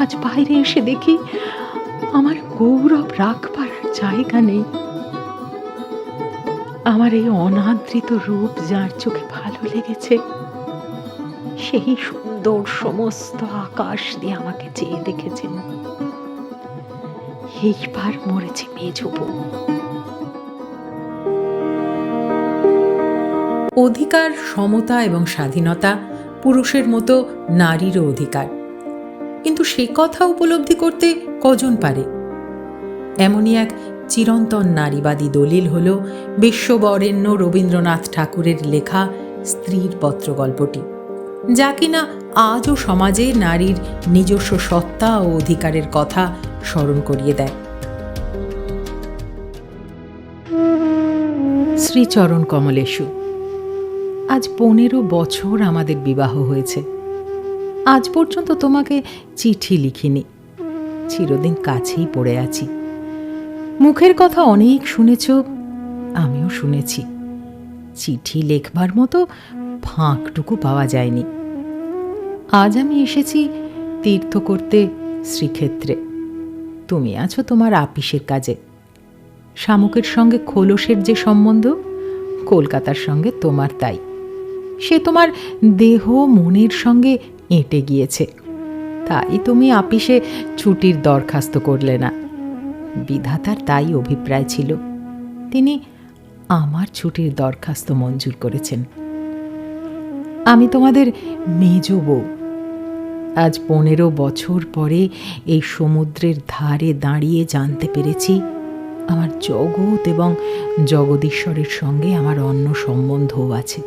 আজ বাইরে এসে দেখি আমার গৌরব রাখবার আর জায়গা নেই। আমার এই অনাদৃত রূপ যার চোখে ভালো লেগেছে, সেই সুন্দর সমস্ত আকাশ দিয়ে আমাকে চেয়ে দেখেছেন। এইবার মরেছে মেজ বউ। অধিকার, সমতা এবং স্বাধীনতা পুরুষের মতো নারীরও অধিকার, কিন্তু সে কথা উপলব্ধি করতে কজন পারে? এমনই এক চিরন্তন নারীবাদী দলিল হল বিশ্ববরেণ্য রবীন্দ্রনাথ ঠাকুরের লেখা স্ত্রীর পত্র গল্পটি, যা কিনা আজও সমাজে নারীর নিজস্ব সত্তা ও অধিকারের কথা স্মরণ করিয়ে দেয়। শ্রীচরণ কমলেশু, আজ 15 বছর আমাদের বিবাহ হয়েছে। আজ পর্যন্ত তোমাকে চিঠি লিখিনি। চিরদিন কাছেই পড়ে আছি। মুখের কথা অনেক শুনেছ, আমিও শুনেছি। চিঠি লেখবার মতো ফাঁকটুকু পাওয়া যায়নি। আজ আমি এসেছি তীর্থ করতে শ্রীক্ষেত্রে। তুমি আছো তোমার আপিসের কাজে। শামুকের সঙ্গে খোলসের যে সম্বন্ধ, কলকাতার সঙ্গে তোমার তাই। সে তোমার দেহ মনের সঙ্গে এঁটে গিয়েছে, তাই তুমি আপিসে ছুটির দরখাস্ত করলে না। বিধাতার তাই অভিপ্রায় ছিল, তিনি আমার ছুটির দরখাস্ত মঞ্জুর করেছেন। আমি তোমাদের মেজ বউ। আজ 15 বছর পরে এই সমুদ্রের ধারে দাঁড়িয়ে জানতে পেরেছি আমার জগৎ এবং জগদীশ্বরের সঙ্গে আমার অন্য সম্বন্ধও আছে।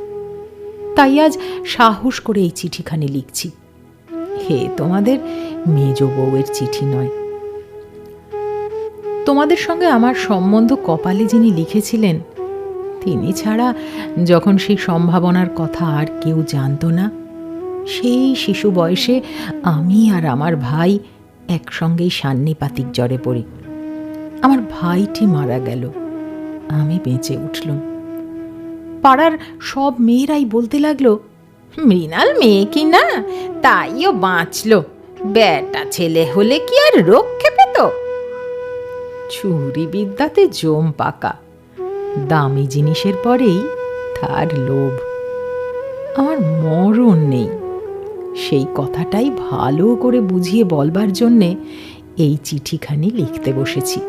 তাই আজ সাহস করে এই চিঠিখানি লিখছি। হে তোমাদের মেজ বউয়ের চিঠি নয়। তোমাদের সঙ্গে আমার সম্বন্ধ কপালে যিনি লিখেছিলেন, তিনি ছাড়া যখন সেই সম্ভাবনার কথা আর কেউ জানত না, সেই শিশু বয়সে আমি আর আমার ভাই একসঙ্গেই সান্নিপাতিক জ্বরে পড়ি। আমার ভাইটি মারা গেল, আমি বেঁচে উঠলাম। পাড়ার সব মেয়েরাই বলতে লাগলো, মৃণাল মেয়ে কি না, তাইও বাঁচল, বেটা ছেলে হলে কি আর রক্ষে পেত। চুরি বিদ্যাতে জম পাকা, দামি জিনিসের পরেই তার লোভ। আমার মরণ নেই, সেই কথাটাই ভালো করে বুঝিয়ে বলবার জন্যে এই চিঠিখানি লিখতে বসেছি।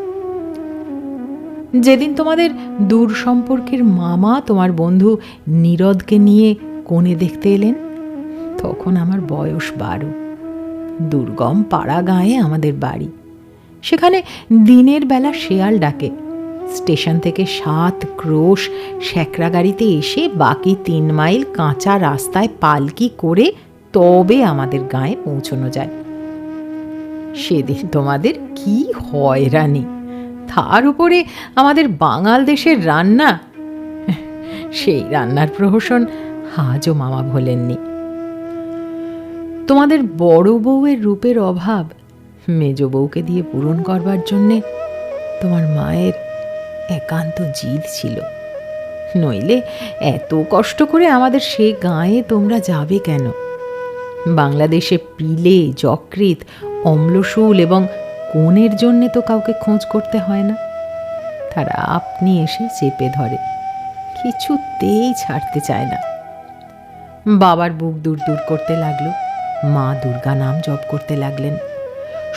যেদিন তোমাদের দূর সম্পর্কের মামা তোমার বন্ধু নীরদকে নিয়ে কোণে দেখতে এলেন, তখন আমার বয়স 12। দুর্গম পাড়া গাঁয়ে আমাদের বাড়ি। সেখানে দিনের বেলা শেয়াল ডাকে। স্টেশন থেকে 7 ক্রোশ শ্যাকরা গাড়িতে এসে বাকি 3 মাইল কাঁচা রাস্তায় পালকি করে তবে আমাদের গাঁয়ে পৌঁছানো যায়। সেদিন তোমাদের কি হয়রানি! তার উপরে আমাদের বাঙাল দেশের রান্না, সেই রান্নার প্রহসন আজও মামা ভোলেননি। তোমাদের বড় বউয়ের রূপের অভাব মেজ বউকে দিয়ে পূরণ করবার জন্যে তোমার মায়ের একান্ত জিদ ছিল। নইলে এত কষ্ট করে আমাদের সে গাঁয়ে তোমরা যাবে কেন? বাংলাদেশে পিলে, যকৃৎ, অম্লশূল এবং কোণের জন্যে তো কাউকে খোঁজ করতে হয় না। তারা আপনি এসে চেপে ধরে, কিছুতেই ছাড়তে চায় না। বাবার বুক দূর দূর করতে লাগলো। মা দুর্গা নাম জপ করতে লাগলেন।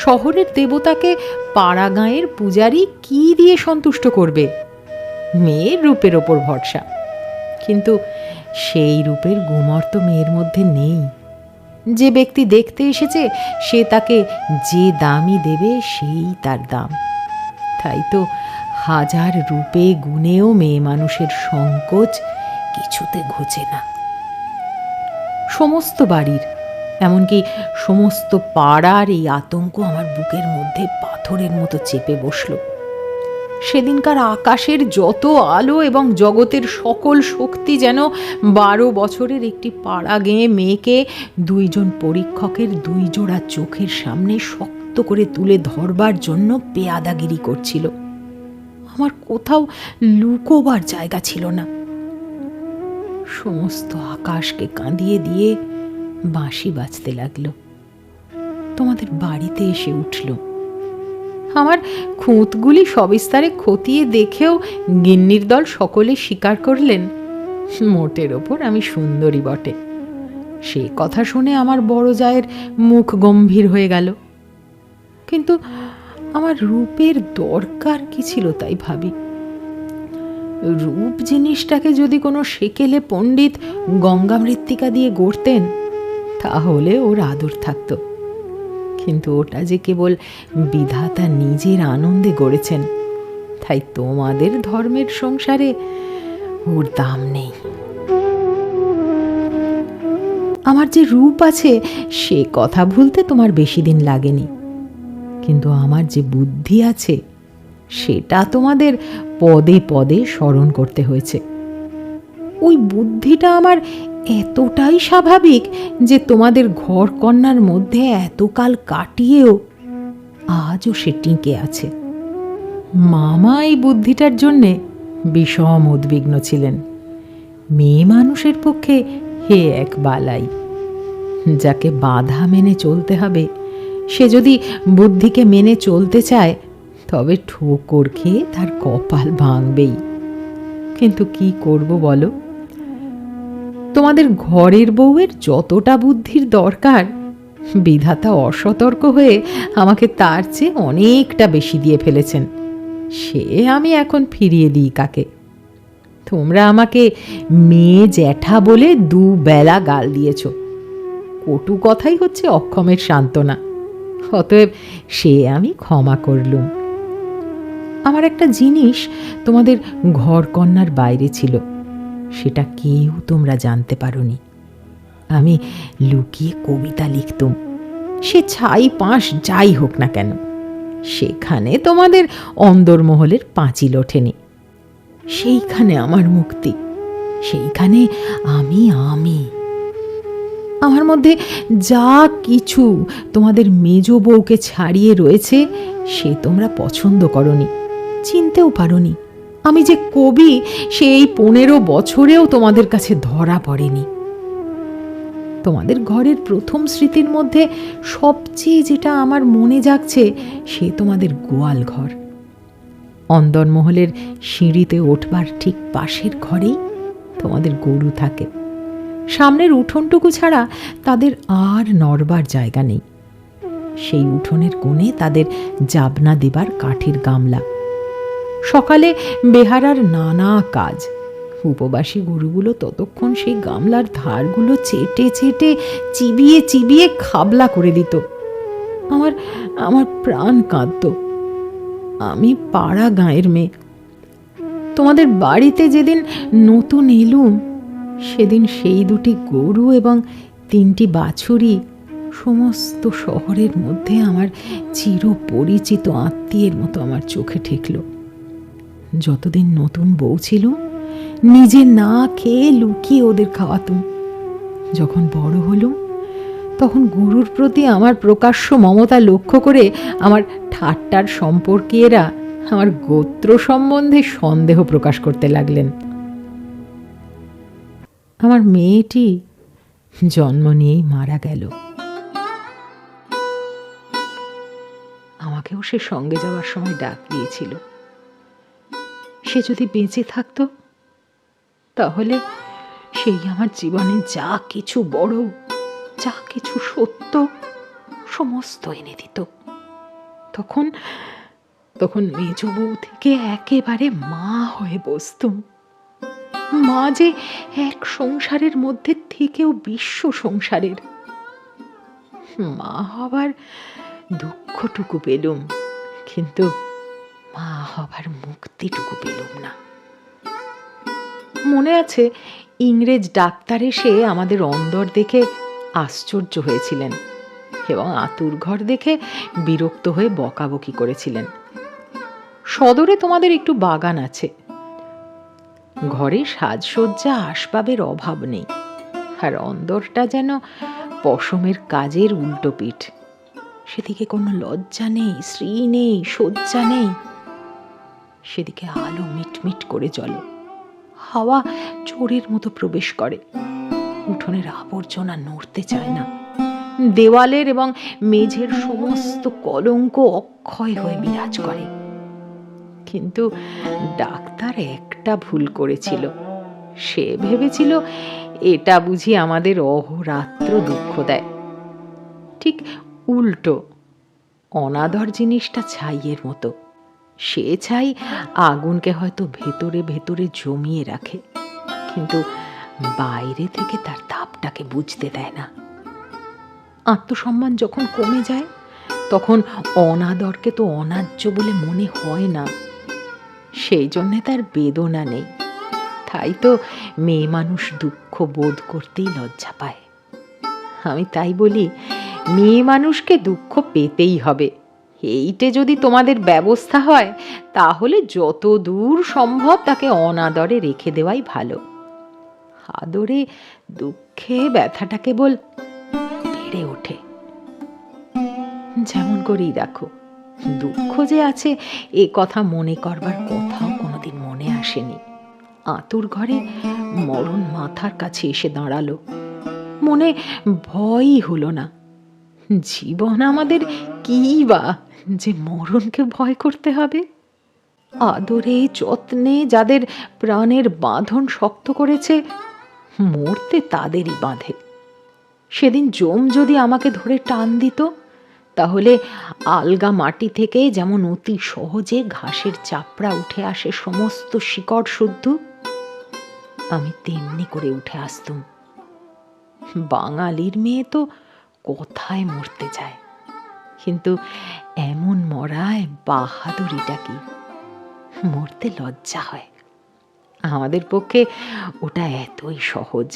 শহরের দেবতাকে পাড়া গাঁয়ের পূজারী কি দিয়ে সন্তুষ্ট করবে? মেয়ের রূপের ওপর ভরসা, কিন্তু সেই রূপের গুমর তো মেয়ের মধ্যে নেই। যে ব্যক্তি দেখতে এসেছে সে তাকে যে দামই দেবে সেই তার দাম। তাই তো হাজার রূপে গুণেও মেয়ে মানুষের সংকোচ কিছুতে ঘোচে না। সমস্ত বাড়ির, এমনকি সমস্ত পাড়ার এই আতঙ্ক আমার বুকের মধ্যে পাথরের মতো চেপে বসল। সেদিনকার আকাশের যত আলো এবং জগতের সকল শক্তি যেন 12 বছরের একটি পাড়া গেঁয়ে মেয়েকে 2 জন পরীক্ষকের 2 জোড়া চোখের সামনে শক্ত করে তুলে ধরবার জন্য পেয়াদাগিরি করছিল। আমার কোথাও লুকোবার জায়গা ছিল না। সমস্ত আকাশকে কাঁদিয়ে দিয়ে বাঁশি বাজতে লাগলো। তোমাদের বাড়িতে এসে উঠল। আমার খুঁতগুলি সবিস্তারে খতিয়ে দেখেও গিন্নির দল সকলে স্বীকার করলেন মোটের ওপর আমি সুন্দরী বটে। সে কথা শুনে আমার বড় জায়ের মুখ গম্ভীর হয়ে গেল। কিন্তু আমার রূপের দরকার কি ছিল তাই ভাবি। রূপ জিনিসটাকে যদি কোনো সেকেলে পণ্ডিত গঙ্গা মৃত্তিকা দিয়ে গড়তেন তাহলে ওর আদর থাকত, কিন্তু ওটা যে কেবল বিধাতা নিজের আনন্দে গড়েছেন, তাই তোমাদের ধর্মের সংসারে ওর দাম নেই। আমার যে রূপ আছে সে কথা ভুলতে তোমার বেশি দিন লাগেনি, কিন্তু আমার যে বুদ্ধি আছে সেটা তোমাদের পদে পদে স্মরণ করতে হয়েছে। ওই বুদ্ধিটা আমার এতটাই স্বাভাবিক যে তোমাদের ঘর কন্যার মধ্যে এতকাল কাটিয়েও আজও সে টিকে আছে। মামা এই বুদ্ধিটার জন্যে বিষম উদ্বিগ্ন ছিলেন। মেয়ে মানুষের পক্ষে হে এক বালাই, যাকে বাধা মেনে চলতে হবে সে যদি বুদ্ধিকে মেনে চলতে চায় তবে ঠোকর খেয়ে তার কপাল ভাঙবেই। কিন্তু কি করব বলো, তোমাদের ঘরের বউয়ের যতটা বুদ্ধির দরকার বিধাতা অসতর্ক হয়ে আমাকে তার চেয়ে অনেকটা বেশি দিয়ে ফেলেছেন। সে আমি এখন ফিরিয়ে দিই কাকে? তোমরা আমাকে মেয়ে জ্যাঠা বলে দুবেলা গাল দিয়েছ, কটু কথাই হচ্ছে অক্ষমের সান্ত্বনা, অতএব সে আমি ক্ষমা করলুম। আমার একটা জিনিস তোমাদের ঘর কন্যার বাইরে ছিল, সেটা কেউ তোমরা জানতে পারোনি। আমি লুকিয়ে কবিতা লিখতুম, সে ছাই পাঁশ যাই হোক না কেন, সেখানে তোমাদের অন্দরমহলের পাঁচিল ওঠেনি। সেইখানে আমার মুক্তি, সেইখানে আমি আমি। আমার মধ্যে যা কিছু তোমাদের মেজ বউকে ছাড়িয়ে রয়েছে সে তোমরা পছন্দ করনি, চিনতেও পারোনি। আমি যে কবি সেই 15 বছরেও তোমাদের কাছে ধরা পড়েনি। তোমাদের ঘরের প্রথম স্মৃতির মধ্যে সবচেয়ে যেটা আমার মনে জাগছে সে তোমাদের গোয়াল ঘর। অন্দরমহলের সিঁড়িতে ওঠবার ঠিক পাশের ঘরেই তোমাদের গরু থাকে। সামনের উঠোনটুকু ছাড়া তাদের আর নড়বার জায়গা নেই। সেই উঠোনের কোণে তাদের জাবনা দেবার কাঠের গামলা। সকালে বেহারার নানা কাজ, উপবাসী গরুগুলো ততক্ষণ সেই গামলার ধারগুলো চেটে চেটে চিবিয়ে চিবিয়ে খাবলা করে দিত। আমার প্রাণ কাঁদত। আমি পাড়া গাঁয়ের মেয়ে। তোমাদের বাড়িতে যেদিন নতুন এলুম সেদিন সেই 2টি গরু এবং 3টি বাছুরি সমস্ত শহরের মধ্যে আমার চিরপরিচিত আত্মীয়ের মতো আমার চোখে ঠেকল। যতদিন নতুন বউ ছিল নিজে না খেয়ে লুকিয়ে ওদের খাওয়াতুম। যখন বড় হলুম তখন গরুর প্রতি আমার প্রকাশ্য মমতা লক্ষ্য করে আমার ঠাট্টার সম্পর্কীয়রা আমার গোত্র সম্বন্ধে সন্দেহ প্রকাশ করতে লাগলেন। আমার মেয়েটি জন্ম নিয়েই মারা গেল। আমাকেও সে সঙ্গে যাওয়ার সময় ডাক দিয়েছিল। সে যদি বেঁচে থাকতো তাহলে সেই আমার জীবনে যা কিছু বড়, যা কিছু সত্য সমস্ত এনে দিত। তখন মেজ বউ থেকে একেবারে মা হয়ে বসতুম। মা যে এক সংসারের মধ্যে থেকেও বিশ্ব সংসারের। মা হবার দুঃখটুকু পেলুম, কিন্তু মা হবার মুক্তিটুকু পেলুম না। মনে আছে ইংরেজ ডাক্তার এসে আমাদের অন্দর দেখে আশ্চর্য হয়েছিলেন এবং আতুর ঘর দেখে বিরক্ত হয়ে বকাবকি করেছিলেন। সদরে তোমাদের একটু বাগান আছে, ঘরে সাজসজ্জা আসবাবের অভাব নেই, আর অন্দরটা যেন পশমের কাজের উল্টো পিঠ। সেদিকে কোনো লজ্জা নেই, শ্রী নেই, সজ্জা নেই। সেদিকে আলো মিটমিট করে জ্বলে, হাওয়া চোরের মতো প্রবেশ করে, উঠোনের আবর্জনা নড়তে চায় না, দেওয়ালের এবং মেঝের সমস্ত কলঙ্ক অক্ষয় হয়ে বিরাজ করে। কিন্তু ডাক্তার একটা ভুল করেছিল। সে ভেবেছিল এটা বুঝি আমাদের অহোরাত্র দুঃখ দেয়। ঠিক উল্টো, অনাদর জিনিসটা ছাইয়ের মতো। সে ছাই আগুনকে হয়তো ভেতরে ভেতরে জমিয়ে রাখে, কিন্তু বাইরে থেকে তার তাপটাকে বুঝতে দেয় না। আত্মসম্মান যখন কমে যায়, তখন অনাদরকে তো অন্যায্য বলে মনে হয় না। সেই জন্যে তার বেদনা নেই। তাই তো মেয়ে মানুষ দুঃখ বোধ করতেই লজ্জা পায়। আমি তাই বলি, মেয়ে মানুষকে দুঃখ পেতেই হবে। এইটে যদি তোমাদের ব্যবস্থা হয়, তাহলে যত দূর সম্ভব তাকে অনাদরে রেখে দেওয়াই ভালো। আদরে দুঃখে ব্যথাটা কেবল বেড়ে ওঠে। যেমন করেই রাখো, দুঃখ যে আছে এ কথা মনে করবার কথাও কোনোদিন মনে আসেনি। আতুর ঘরে মরণ মাথার কাছে এসে দাঁড়ালো, মনে ভয়ই হলো না। জীবন আমাদের কি বা যে মরণকে ভয় করতে হবে? আদরে যত্নে যাদের প্রাণের বাঁধন শক্ত করেছে, মরতে তাদেরই বাঁধে। সেদিন যম যদি আমাকে ধরে টান দিত, তাহলে আলগা মাটি থেকে যেমন অতি সহজে ঘাসের চাপড়া উঠে আসে সমস্ত শিকড় শুদ্ধ, আমি তেমনি করে উঠে আসতুম। বাঙালির মেয়ে তো কথায় মরতে চায়, কিন্তু এমন মরায় বাহাদুরিটা কি? মরতে লজ্জা হয়। আমাদের পক্ষে ওটা এতই সহজ।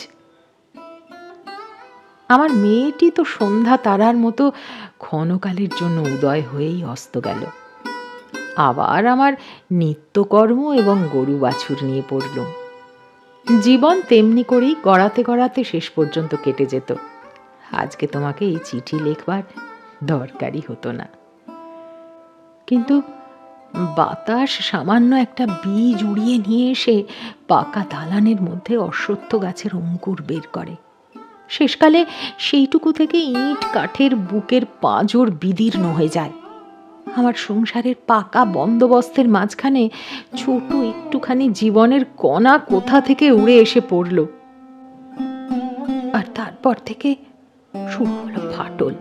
আমার মেয়েটি তো সন্ধ্যা তারার মতো ক্ষণকালের জন্য উদয় হয়েই অস্ত গেল। আবার আমার নিত্যকর্ম এবং গরু বাছুর নিয়ে পড়ল। জীবন তেমনি করেই গড়াতে গড়াতে শেষ পর্যন্ত কেটে যেত। আজকে তোমাকে এই চিঠি লেখবার দরকারই হতো না। কিন্তু বাতাস সামান্য একটা বীজ উড়িয়ে নিয়ে এসে পাকা দালানের মধ্যে অশ্বত্থ গাছের অঙ্কুর বের করে। শেষকালে সেইটুকু থেকে ইট কাঠের বুকের পাঁজর বিদীর্ণ হয়ে যায়। আমার সংসারের পাকা বন্দোবস্তের মাঝখানে ছোট একটুখানি জীবনের কণা কোথা থেকে উড়ে এসে পড়ল। আর তারপর থেকে শুরু হলো ফাটল।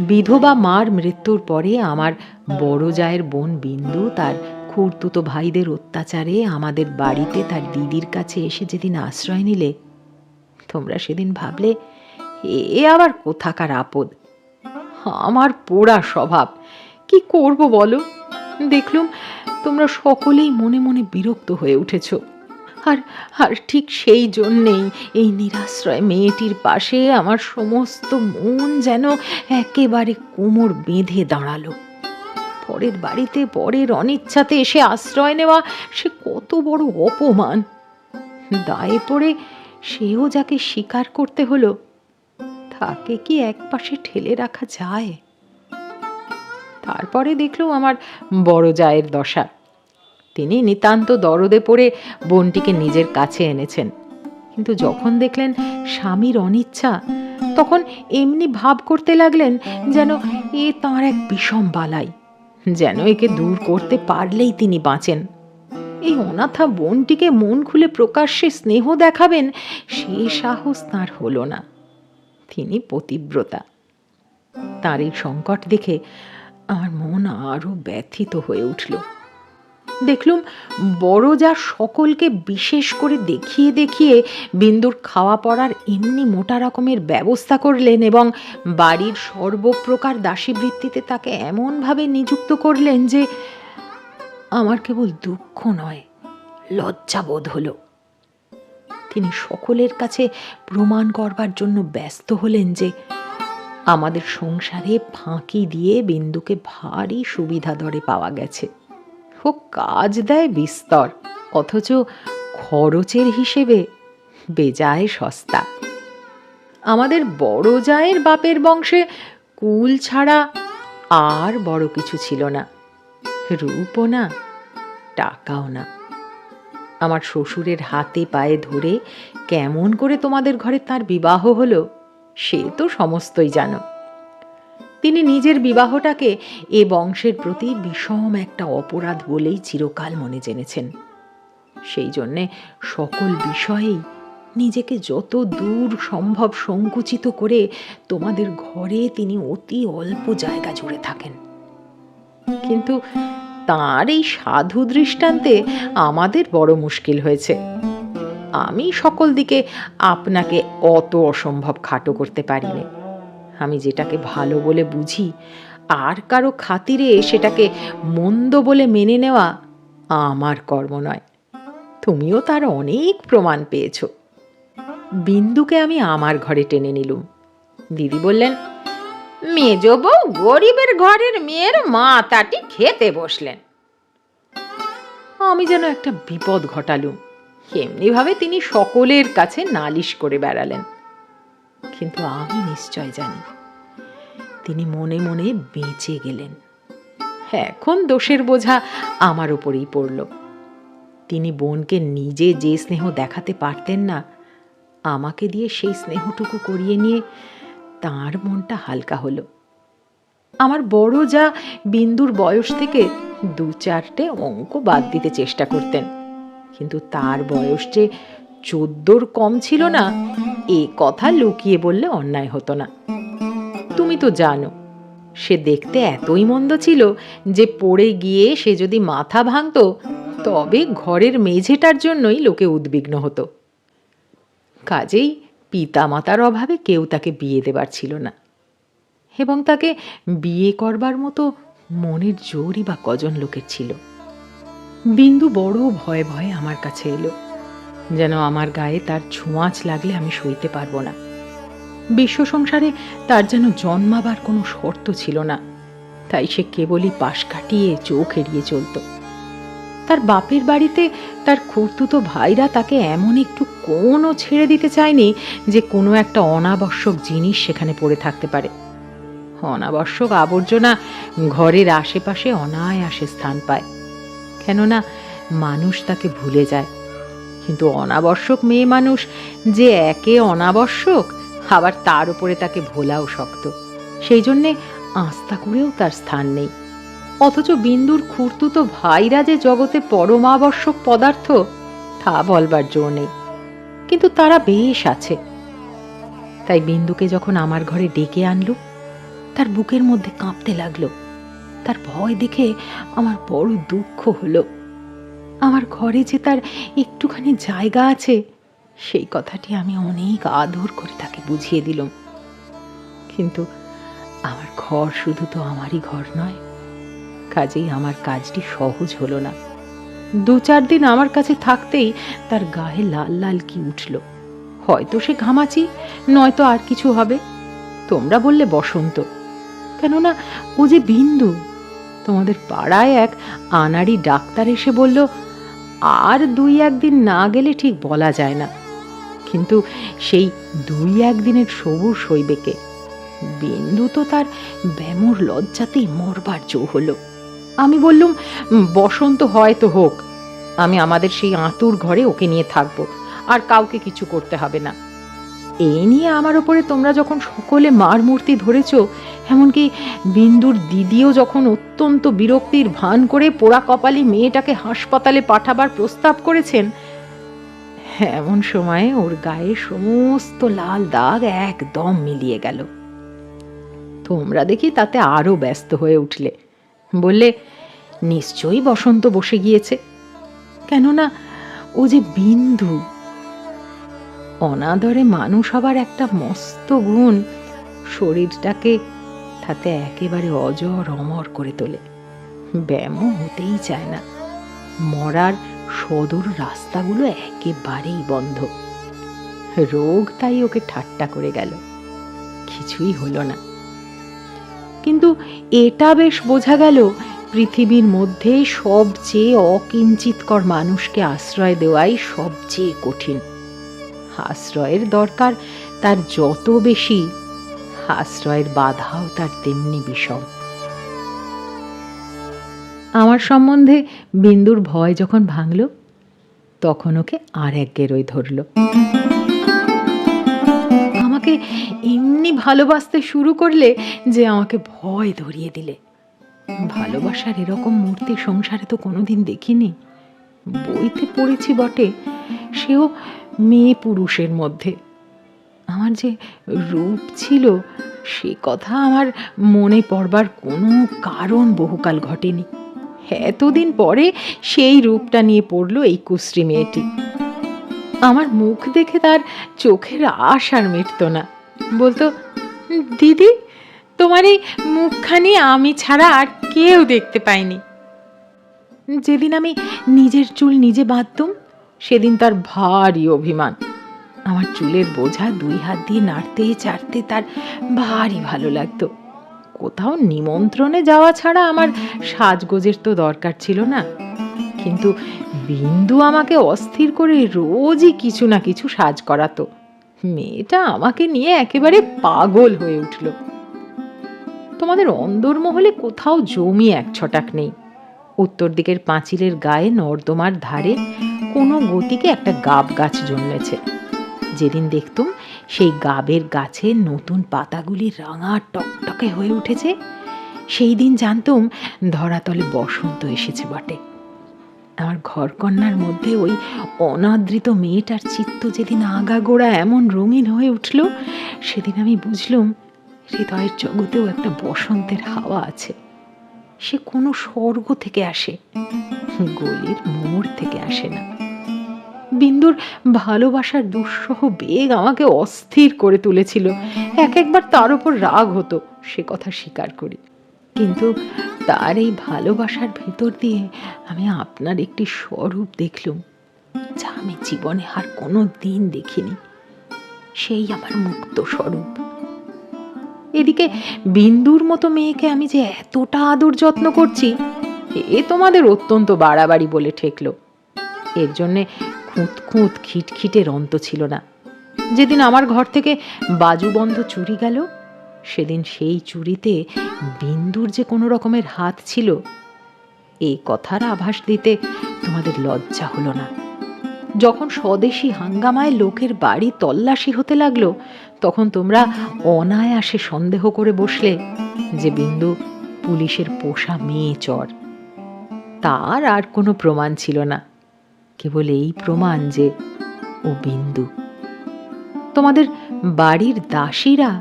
বিধবা মার মৃত্যুর পরে আমার বড় জায়ের বোন বিন্দু তার খুড়তুতো ভাইদের অত্যাচারে আমাদের বাড়িতে তার দিদির কাছে এসে যেদিন আশ্রয় নিলে, তোমরা সেদিন ভাবলে এ আবার কোথাকার আপদ। আমার পোড়া স্বভাব, কি করব বলো? দেখলুম তোমরা সকলেই মনে মনে বিরক্ত হয়ে উঠেছ। আর আর ঠিক সেই জন্যেই এই নিরাশ্রয় মেয়েটির পাশে আমার সমস্ত মন যেন একেবারে কোমর বেঁধে দাঁড়ালো। পরের বাড়িতে পরের অনিচ্ছাতে এসে আশ্রয় নেওয়া সে কত বড় অপমান! দায়ে পড়ে সেও যাকে স্বীকার করতে হলো, তাকে কি একপাশে ঠেলে রাখা যায়? তারপরে দেখলুম আমার বড় জায়ের দশা। তিনি নিতান্ত দরদে পড়ে বোনটিকে নিজের কাছে এনেছেন, কিন্তু যখন দেখলেন স্বামীর অনিচ্ছা, তখন এমনি ভাব করতে লাগলেন যেন এ তাঁর এক বিষম বালাই, যেন একে দূর করতে পারলেই তিনি বাঁচেন। এই অনাথা বোনটিকে মন খুলে প্রকাশ্যে স্নেহ দেখাবেন, সে সাহস তাঁর হলো না। তিনি পতিব্রতা। তার এই সংকট দেখে আমার মন আরো ব্যথিত হয়ে উঠল। দেখলুম বড় যা সকলকে বিশেষ করে দেখিয়ে দেখিয়ে বিন্দুর খাওয়া পড়ার এমনি মোটা রকমের ব্যবস্থা করলেন এবং বাড়ির সর্বপ্রকার দাসীবৃত্তিতে তাকে এমনভাবে নিযুক্ত করলেন যে আমার কেবল দুঃখ নয়, লজ্জা বোধ হলো। তিনি সকলের কাছে প্রমাণ করবার জন্য ব্যস্ত হলেন যে আমাদের সংসারে ফাঁকি দিয়ে বিন্দুকে ভারী সুবিধা দরে পাওয়া গেছে। ও কাজ দেয় বিস্তর, অথচ খরচের হিসেবে বেজায় সস্তা। আমাদের বড় জায়ের বাপের বংশে কুল ছাড়া আর বড় কিছু ছিল না, রূপও না, টাকাও না। আমার শ্বশুরের হাতে পায়ে ধরে কেমন করে তোমাদের ঘরে তার বিবাহ হলো সে তো সমস্তই জানো। তিনি নিজের বিবাহটাকে এ বংশের প্রতি বিষম একটা অপরাধ বলেই চিরকাল মনে জেনেছেন। সেই জন্যে সকল বিষয়েই নিজেকে যত দূর সম্ভব সংকুচিত করে তোমাদের ঘরে তিনি অতি অল্প জায়গা জুড়ে থাকেন। কিন্তু তাঁর এই সাধু দৃষ্টান্তে আমাদের বড় মুশকিল হয়েছে। আমি সকল দিকে আপনাকে অত অসম্ভব খাটো করতে পারিনি। আমি যেটাকে ভালো বলে বুঝি আর কারো খাতিরে সেটাকে মন্দ বলে মেনে নেওয়া আমার কর্ম নয়। তুমিও তার অনেক প্রমাণ পেয়েছ। বিন্দুকে আমি আমার ঘরে টেনে নিলুম। দিদি বললেন, মেজ বউ গরিবের ঘরের মেয়ের মাতাটি খেতে বসলেন। আমি যেন একটা বিপদ ঘটালুম। এমনিভাবে তিনি সকলের কাছে নালিশ করে বেড়ালেন। কিন্তু আমি নিশ্চয় জানি তিনি মনে মনে বেঁচে গেলেন। এখন দোষের বোঝা আমার উপরেই পড়ল। তিনি বোনকে নিজে যে স্নেহ দেখাতে পারতেন না, আমাকে দিয়ে সেই স্নেহটুকু করিয়ে নিয়ে তাঁর মনটা হালকা হলো। আমার বড় যা বিন্দুর বয়স থেকে 2-4টে অঙ্ক বাদ দিতে চেষ্টা করতেন, কিন্তু তার বয়স যে 14 কম ছিল না, এ কথা লুকিয়ে বললে অন্যায় হতো না। তুমি তো জানো সে দেখতে এতই মন্দ ছিল যে পড়ে গিয়ে সে যদি মাথা ভাঙতো তবে ঘরের মেঝেটার জন্যই লোকে উদ্বিগ্ন হতো। কাজেই পিতামাতার অভাবে কেউ তাকে বিয়ে দেবার ছিল না, এবং তাকে বিয়ে করবার মতো মনের জোরই বা কজন লোকের ছিল। বিন্দু বড় ভয়ে ভয়ে আমার কাছে এলো, যেন আমার গায়ে তার ছোঁয়াচ লাগলে আমি সইতে পারবো না। বিশ্ব সংসারে তার যেন জন্মাবার কোনো শর্ত ছিল না, তাই সে কেবলই পাশ কাটিয়ে চোখ এড়িয়ে চলত। তার বাপের বাড়িতে তার খুড়তুতো ভাইরা তাকে এমন একটু কোণও ছেড়ে দিতে চায়নি যে কোনো একটা অনাবশ্যক জিনিস সেখানে পড়ে থাকতে পারে। অনাবশ্যক আবর্জনা ঘরের আশেপাশে অনায়াসে স্থান পায়, কেননা মানুষ তাকে ভুলে যায়। কিন্তু অনাবশ্যক মেয়ে মানুষ যে একে অনাবশ্যক, আবার তার উপরে তাকে ভোলাও শক্ত, সেই জন্যে আস্থা করেও তার স্থান নেই। অথচ বিন্দুর খুড়তুতো ভাইরা যে জগতে পরমাবশ্যক পদার্থ, তা বলবার জো নেই, কিন্তু তারা বেশ আছে। তাই বিন্দুকে যখন আমার ঘরে ডেকে আনলুম, তার বুকের মধ্যে কাঁপতে লাগলো। তার ভয় দেখে আমার বড় দুঃখ হলো। আমার ঘরে যে তার একটুখানি জায়গা আছে, সেই কথাটি আমি অনেক আদর করে তাকে বুঝিয়ে দিলাম। কিন্তু আমার ঘর শুধু তো আমারই ঘর নয়, কাজেই আমার কাজটি সহজ হলো না। 2-4 দিন আমার কাছে থাকতেই তার গায়ে লাল লাল কি উঠল। হয়তো সে ঘামাচি, নয়তো আর কিছু হবে। তোমরা বললে বসন্ত, কেননা ও যে বিন্দু। তোমাদের পাড়ায় এক আনাড়ি ডাক্তার এসে বলল, আর 2-1 দিন না গেলে ঠিক বলা যায় না, কিন্তু সেই 2-1 দিনের সবুর সইবে কে? বিন্দু তো তার ব্যামোর লজ্জাতেই মরবার জো হলো। আমি বললুম, বসন্ত হয় তো হোক, আমি আমাদের সেই আঁতুর ঘরে ওকে নিয়ে থাকবো, আর কাউকে কিছু করতে হবে না। এই নিয়ে আমার ওপরে তোমরা যখন সকলে মার মূর্তি ধরেছ, এমনকি বিন্দুর দিদিও যখন অত্যন্ত বিরক্তির ভান করে পোড়া কপালি মেয়েটাকে হাসপাতালে পাঠাবার প্রস্তাব করেছেন, এমন সময়ে ওর গায়ে সমস্ত লাল দাগ একদম মিলিয়ে গেল। তোমরা দেখি তাতে আরো ব্যস্ত হয়ে উঠলে, বললে নিশ্চয়ই বসন্ত বসে গিয়েছে, কেননা ও যে বিন্দু। অনাদরে মানুষ হবার একটা মস্ত গুণ শরীরটাকে তাতে একেবারে অজর অমর করে তোলে। ব্যামো হতেই চায় না। মরার সদর রাস্তাগুলো একেবারেই বন্ধ। রোগ তাই ওকে ঠাট্টা করে গেল, কিছুই হলো না। কিন্তু এটা বেশ বোঝা গেল, পৃথিবীর মধ্যে সবচেয়ে অকিঞ্চিতকর মানুষকে আশ্রয় দেওয়াই সবচেয়ে কঠিন। আশ্রয়ের দরকার তার যত বেশি, আশ্রয়ের বাধাও তার তেমনি বিষম। আমার সম্বন্ধে বিন্দুর ভয় যখন ভাঙল, তখন ওকে আর এক গেরোয় ধরল। আমাকে আমাকে এমনি ভালোবাসতে শুরু করলে যে আমাকে ভয় ধরিয়ে দিলে। ভালোবাসার এরকম মূর্তি সংসারে তো কোনোদিন দেখিনি। বইতে পড়েছি বটে, সেও মেয়ে পুরুষের মধ্যে। আমার যে রূপ ছিল সে কথা আমার মনে পড়বার কোনো কারণ বহুকাল ঘটেনি। এতদিন পরে সেই রূপটা নিয়ে পড়ল এই কুশ্রী মেয়েটি। আমার মুখ দেখে তার চোখের আশ আর মিটত না। বলতো, দিদি তোমার এই মুখখানি আমি ছাড়া আর কেউ দেখতে পায়নি। যেদিন আমি নিজের চুল নিজে বাঁধতুম সেদিন তার ভারী অভিমান। আমার চুলের বোঝা 2 হাত দিয়ে নাড়তে চাড়তে তার ভারী ভালো লাগতো। কোথাও নিমন্ত্রণে যাওয়া ছাড়া আমার সাজগোজের তো দরকার ছিল না। কিন্তু বিন্দু আমাকে অস্থির করে রোজই কিছু না কিছু সাজ করাতো। মেয়েটা আমাকে নিয়ে একেবারে পাগল হয়ে উঠল। তোমাদের অন্দরমহলে কোথাও জমি 1 ছটাক নেই। উত্তর দিকের পাঁচিলের গায়ে নর্দমার ধারে কোনো গতিকে একটা গাব গাছ জন্মেছে। যেদিন দেখতুম সেই গাবের গাছে নতুন পাতাগুলি রাঙা টকটকে হয়ে উঠেছে, সেই দিন জানতুম ধরাতলে বসন্ত এসেছে বটে। আমার ঘরকন্নার মধ্যে ওই অনাদৃত মেয়েটার চিত্ত যেদিন আগাগোড়া এমন রঙিন হয়ে উঠল, সেদিন আমি বুঝলুম হৃদয়ের জগতেও একটা বসন্তের হাওয়া আছে। সে কোনো স্বর্গ থেকে আসে, গলির মোড় থেকে আসে না। বিন্দুর ভালোবাসার দুঃসহ বেগ আমাকে অস্থির করে তুলেছিল। একবার তার উপর রাগ হতো, সে কথা স্বীকার করি। কিন্তু তার এই ভালোবাসার ভেতর দিয়ে আমি আপনার একটি স্বরূপ দেখলুম, যা আমি জীবনে আর কোনো দিন দেখিনি। সেই আমার মুক্ত স্বরূপ। এদিকে বিন্দুর মতো মেয়েকে আমি যে এতটা আদর যত্ন করছি, এ তোমাদের অত্যন্ত বাড়াবাড়ি বলে ঠেকলো। এর জন্যে খুঁত খুঁত খিটখিটের অন্ত ছিল না। যেদিন আমার ঘর থেকে বাজুবন্ধ চুরি গেল, সেদিন সেই চুরিতে বিন্দুর যে কোনো রকমের হাত ছিল, এই কথার আভাস দিতে তোমাদের লজ্জা হলো না। যখন স্বদেশী হাঙ্গামায় লোকের বাড়ি তল্লাশি হতে লাগলো, তখন তোমরা অনায়াসে সন্দেহ করে বসলে যে বিন্দু পুলিশের পোষা মেয়ে চোর। তার আর কোনো প্রমাণ ছিল না, কেবল এই প্রমাণ যে ও বিন্দু। তোমাদের বাড়ির দাসীরা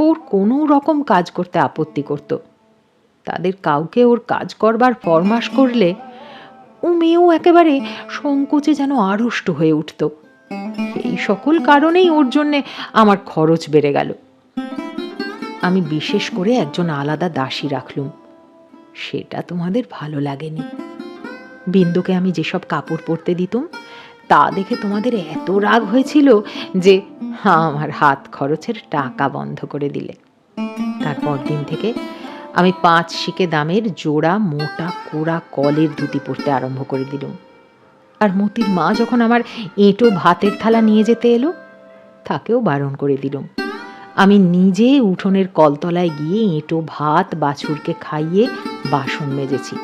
ওর কোনো রকম কাজ করতে আপত্তি করত। তাদের কাউকে ওর কাজ করবার ফরমাশ করলে ও মেয়েও একেবারে সংকোচে যেন আড়ষ্ট হয়ে উঠত। এই সকল কারণেই ওর জন্যে আমার খরচ বেড়ে গেল। আমি বিশেষ করে একজন আলাদা দাসী রাখলুম। সেটা তোমাদের ভালো লাগেনি। বিন্দুকে আমি যেসব কাপড় পরতে দিতুম তা দেখে তোমাদের এত রাগ হয়েছিল যে আমার হাত খরচের টাকা বন্ধ করে দিলে। তারপর দিন থেকে আমি 5 শিকে দামের জোড়া মোটা কোড়া কলের ধুতি পরতে আরম্ভ করে দিলুম। আর মতির মা যখন আমার এঁটো ভাতের থালা নিয়ে যেতে এলো, তাকেও বারণ করে দিলুম। আমি নিজে উঠোনের কলতলায় গিয়ে এঁটো ভাত বাছুরকে খাইয়ে বাসন মেজেছি।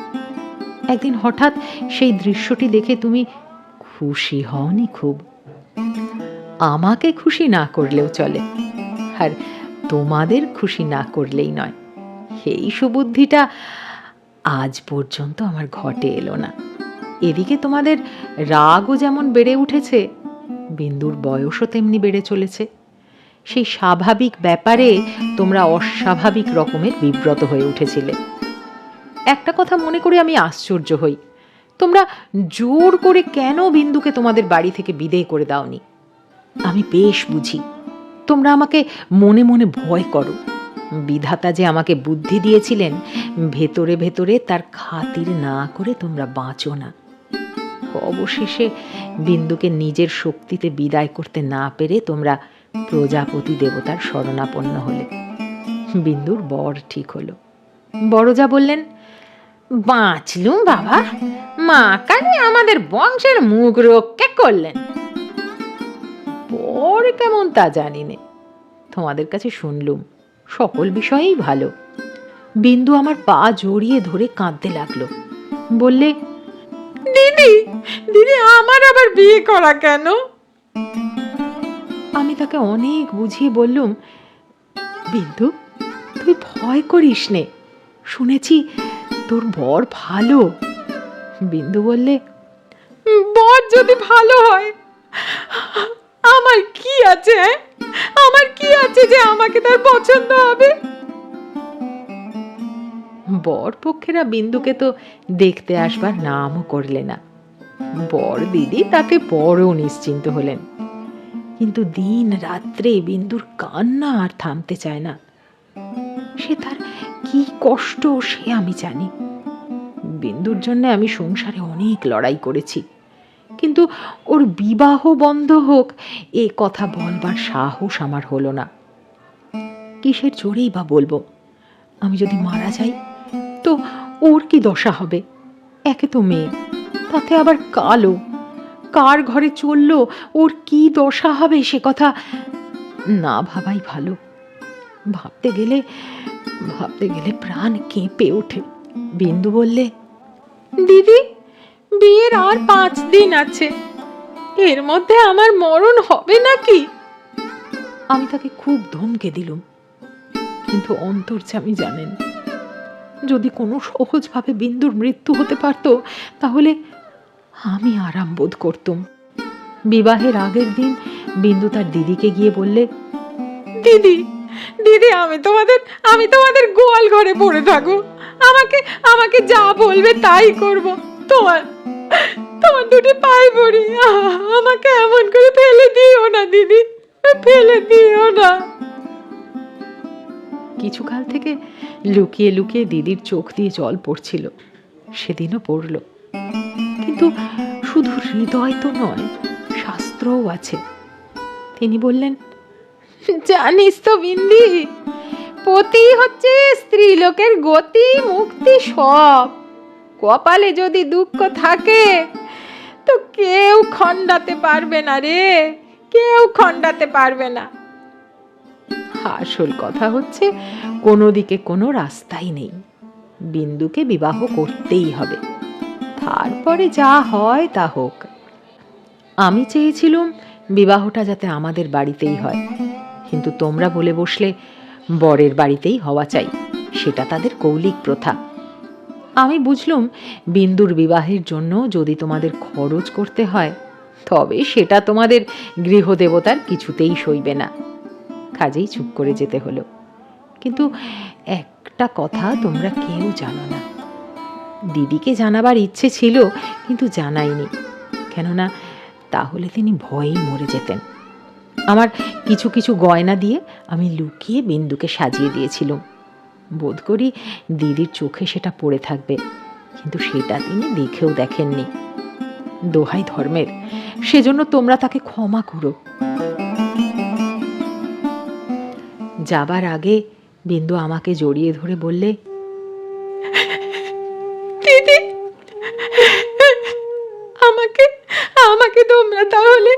একদিন হঠাৎ সেই দৃশ্যটি দেখে তুমি খুশি হওনি খুব। আমাকে খুশি না করলেও চলে, আর তোমাদের খুশি না করলেই নয়। এই সুবুদ্ধিটা আজ পর্যন্ত আমার ঘটে এলো না। এদিকে তোমাদের রাগও যেমন বেড়ে উঠেছে, বিন্দুর বয়সও তেমনি বেড়ে চলেছে। সেই স্বাভাবিক ব্যাপারে তোমরা অস্বাভাবিক রকমের বিব্রত হয়ে উঠেছিলে। একটা কথা মনে করে আমি আশ্চর্য হই, তোমরা জোর করে কেন বিন্দুকে তোমাদের বাড়ি থেকে বিদেয় করে দাওনি? আমি বেশ বুঝি তোমরা আমাকে মনে মনে ভয় করো। বিধাতা যে আমাকে বুদ্ধি দিয়েছিলেন, ভেতরে ভেতরে তার খাতির না করে তোমরা বাঁচো না। অবশেষে বিন্দুকে নিজের শক্তিতে বিদায় করতে না পেরে তোমরা প্রজাপতি দেবতার শরণাপন্ন হলে। বিন্দুর বর ঠিক হলো। বড়জা বললেন, বাঁচলুম বাবা, মা কালী আমাদের বংশের মুখ রক্ষা করলেন। বর কেমন তা জানি নে, তোমাদের কাছে শুনলুম সকল বিষয়েই ভালো। বিন্দু আমার পা জড়িয়ে ধরে কাঁদতে লাগলো। বললে, দিদি দিদি আমার আবার বিয়ে করা কেন? আমি তাকে অনেক বুঝিয়ে বললুম, বিন্দু, তুই ভয় করিস নে, শুনেছি তোর বর ভালো। বিন্দু বললে, বর যদি ভালো হয় আমার কি আছে? আমার কি আছে যে আমাকে তার পছন্দ হবে? বর পক্ষেরা বিন্দুকে তো দেখতে আসবার নামও করলে না। বর দিদি তাতে বড় নিশ্চিন্ত হলেন, কিন্তু দিন রাত্রে বিন্দুর কান্না আর থামতে চায় না। সে তার কি কষ্ট সে আমি জানি। বিন্দুর জন্য আমি সংসারে অনেক লড়াই করেছি, কিন্তু ওর বিবাহ বন্ধ হোক এ কথা বলবার সাহস আমার হলো না। কিসের জোরেই বা বলবো? আমি যদি মারা যাই তো ওর কি দশা হবে? একে তো মেয়ে, তাতে আবার কালো, কার ঘরে চললো ওর কি দশা হবে সে কথা না ভাবাই ভালো। ভাবতে গেলে প্রাণ কেঁপে ওঠে। বিন্দু বললে, দিদি, বিয়ের আর 5 দিন আছে, এর মধ্যে আমার মরণ হবে নাকি? আমি তাকে খুব ধমকে দিলুম, কিন্তু অন্তর্যামী জানেন, যদি কোনো সহজভাবে বিন্দুর মৃত্যু হতে পারত তাহলে আমি আরাম বোধ করতুম। বিবাহের আগের দিন বিন্দু তার দিদিকে গিয়ে বললে, দিদি, দিদি, আমি তোমাদের গোয়াল ঘরে পড়ে থাকবো, আমাকে যা বলবে তাই করব। তোমার দুটি পায়ে পড়ি, আমাকে এমন করে ফেলে দিও না দিদি, ফেলে দিও না। কিছুকাল থেকে লুকিয়ে লুকিয়ে দিদির চোখ দিয়ে জল পড়ছিল, সেদিনও পড়ল। কিন্তু শুধু হৃদয় তো নয়, শাস্ত্রও আছে। তিনি বললেন, জানিস তো বিন্দি, পতি হচ্ছে স্ত্রী লোকের গতি মুক্তি সব। কপালে যদি দুঃখ থাকে তো কেউ খণ্ডাতে পারবে না রে, কেউ খণ্ডাতে পারবে না। আসল কথা হচ্ছে কোনো দিকে কোনো রাস্তাই নেই, বিন্দুকে বিবাহ করতেই হবে, তারপরে যা হয় তা হোক। আমি চেয়েছিলুম বিবাহটা যাতে আমাদের বাড়িতেই হয়, কিন্তু তোমরা বলে বসলে বরের বাড়িতেই হওয়া চাই, সেটা তাদের কৌলিক প্রথা। আমি বুঝলুম বিন্দুর বিবাহের জন্য যদি তোমাদের খরচ করতে হয় তবে সেটা তোমাদের গৃহদেবতার কিছুতেই সইবে না। কাজেই চুপ করে যেতে হলো। কিন্তু একটা কথা তোমরা কেউ জানো না। দিদিকে জানাবার ইচ্ছে ছিল, কিন্তু জানাইনি, কেননা তাহলে তিনি ভয়েই মরে যেতেন। আমার কিছু কিছু গয়না দিয়ে আমি লুকিয়ে বিন্দুকে সাজিয়ে দিয়েছিলাম, বোধ করি দিদির চোখে সেটা পড়ে থাকবে, কিন্তু সেটা তিনি দেখেও দেখেননি। দোহাই ধর্মের, সেজন্য তোমরা তাকে ক্ষমা করো। যাবার আগে বিন্দু আমাকে জড়িয়ে ধরে বললে, দিদি, আমাকে তোমরা তাহলে